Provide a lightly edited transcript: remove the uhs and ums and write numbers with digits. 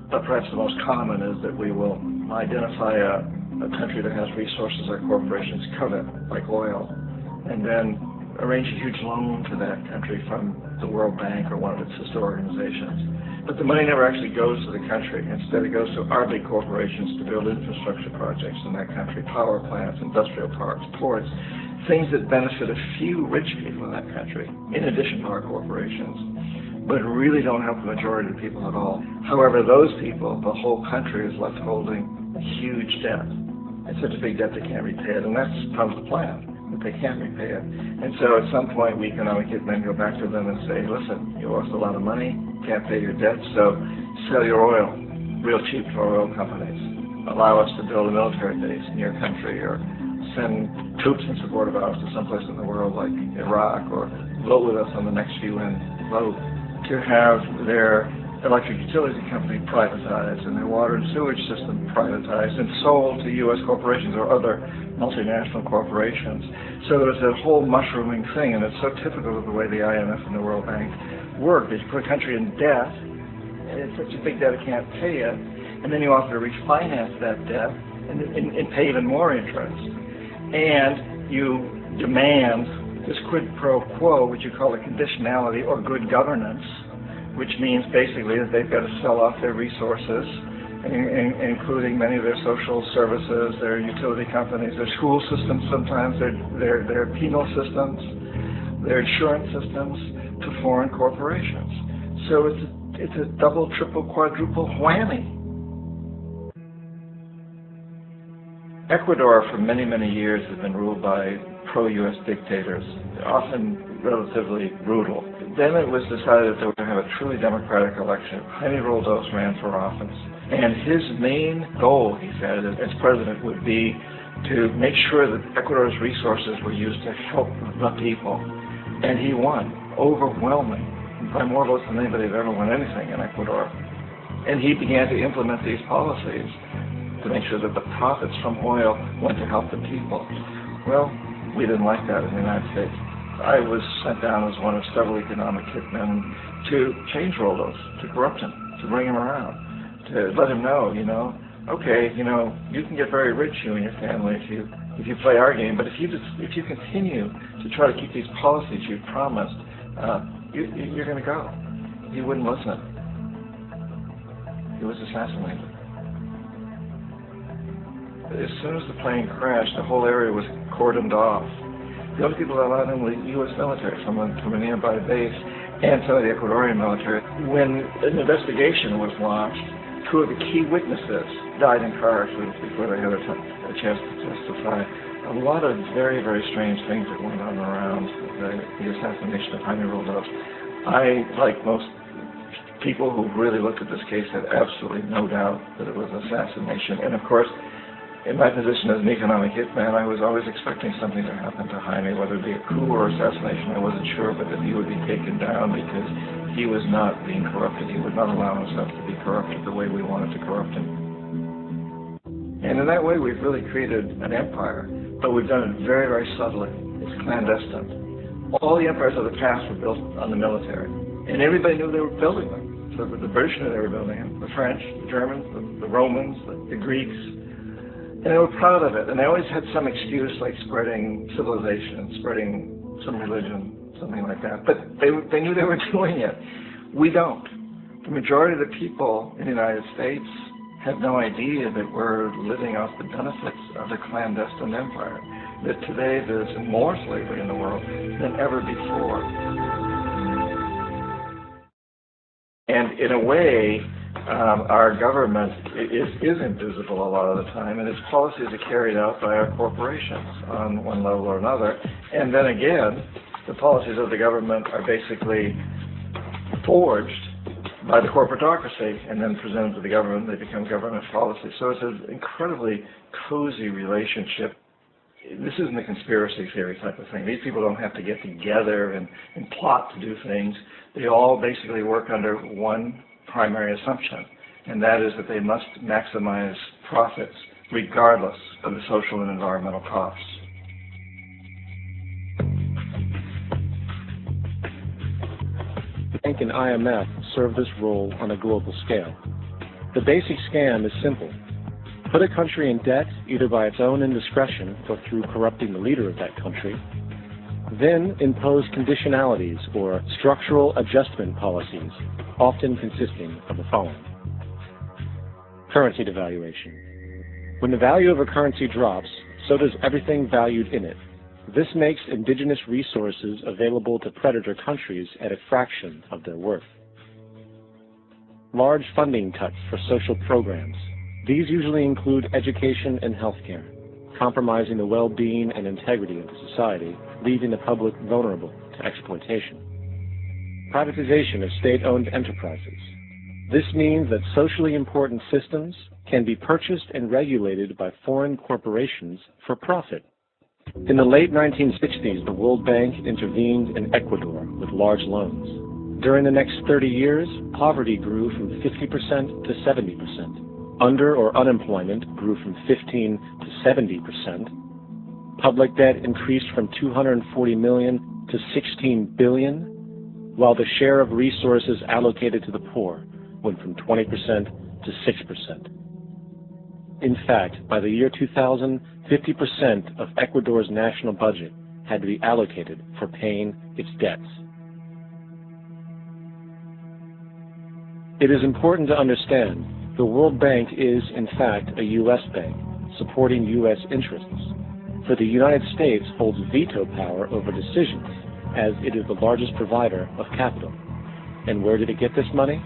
but perhaps the most common is that we will identify a country that has resources our corporations covet, like oil, and then arrange a huge loan to that country from the World Bank or one of its sister organizations. But the money never actually goes to the country. Instead, it goes to our big corporations to build infrastructure projects in that country, power plants, industrial parks, ports, things that benefit a few rich people in that country, in addition to our corporations, but really don't help the majority of the people at all. However, those people, the whole country is left holding a huge debt. It's such a big debt they can't repay it, and that's part of the plan, that they can't repay it. And so at some point, we economic hitmen go back to them and say, listen, you owe us a lot of money, can't pay your debt, so sell your oil real cheap to our oil companies. Allow us to build a military base in your country, or send troops in support of ours to someplace in the world like Iraq, or vote with us on the next UN vote, to have their electric utility company privatized and their water and sewage system privatized and sold to U.S. corporations or other multinational corporations. So there's a whole mushrooming thing, and it's so typical of the way the IMF and the World Bank work. They put a country in debt, and it's such a big debt it can't pay it, and then you offer to refinance that debt and pay even more interest. And you demand this quid pro quo, which you call a conditionality or good governance, which means basically that they've got to sell off their resources, including many of their social services, their utility companies, their school systems sometimes, their penal systems, their insurance systems, to foreign corporations. So it's a double, triple, quadruple whammy. Ecuador for many, many years has been ruled by pro-U.S. dictators, often relatively brutal. Then it was decided that they were going to have a truly democratic election. Jaime Roldos ran for office, and his main goal, he said, as president, would be to make sure that Ecuador's resources were used to help the people. And he won, overwhelming, by more votes than anybody had ever won anything in Ecuador. And he began to implement these policies to make sure that the profits from oil went to help the people. Well, we didn't like that in the United States. I was sent down as one of several economic hitmen to change Roldos, to corrupt him, to bring him around, to let him know, okay, you can get very rich, you and your family, if you play our game, but if you continue to try to keep these policies you've promised, you're going to go. He wouldn't listen. He was assassinated. As soon as the plane crashed, the whole area was cordoned off. The only people that allowed in were the U.S. military from a nearby base and some of the Ecuadorian military. When an investigation was launched, two of the key witnesses died in car accidents before they had a chance to testify. A lot of very, very strange things that went on around the assassination of Jaime Roldos. I, like most people who really looked at this case, had absolutely no doubt that it was an assassination. And of course, in my position as an economic hitman, I was always expecting something to happen to Jaime, whether it be a coup or assassination, I wasn't sure, but that he would be taken down because he was not being corrupted. He would not allow himself to be corrupted the way we wanted to corrupt him. And in that way, we've really created an empire, but we've done it very, very subtly. It's clandestine. All the empires of the past were built on the military, and everybody knew they were building them. So the British knew they were building them, the French, the Germans, the Romans, the Greeks. And they were proud of it, and they always had some excuse like spreading civilization, spreading some religion, something like that. But they knew they were doing it. We don't. The majority of the people in the United States have no idea that we're living off the benefits of the clandestine empire, that today there's more slavery in the world than ever before. And in a way, our government is invisible a lot of the time, and its policies are carried out by our corporations on one level or another. And then again, the policies of the government are basically forged by the corporatocracy and then presented to the government. They become government policies. So it's an incredibly cozy relationship. This isn't a conspiracy theory type of thing. These people don't have to get together and plot to do things. They all basically work under one primary assumption, and that is that they must maximize profits regardless of the social and environmental costs. The bank and IMF serve this role on a global scale. The basic scam is simple. Put a country in debt either by its own indiscretion or through corrupting the leader of that country. Then impose conditionalities or structural adjustment policies, often consisting of the following. Currency devaluation. When the value of a currency drops, so does everything valued in it. This makes indigenous resources available to predator countries at a fraction of their worth. Large funding cuts for social programs. These usually include education and healthcare, compromising the well-being and integrity of the society, leaving the public vulnerable to exploitation. Privatization of state-owned enterprises. This means that socially important systems can be purchased and regulated by foreign corporations for profit. In the late 1960s, the World Bank intervened in Ecuador with large loans. During the next 30 years, poverty grew from 50% to 70%. Under or unemployment grew from 15 to 70%. Public debt increased from 240 million to 16 billion, while the share of resources allocated to the poor went from 20% to 6%. In fact, by the year 2000, 50% of Ecuador's national budget had to be allocated for paying its debts. It is important to understand the World Bank is, in fact, a U.S. bank, supporting U.S. interests. For the United States holds veto power over decisions, as it is the largest provider of capital. And where did it get this money?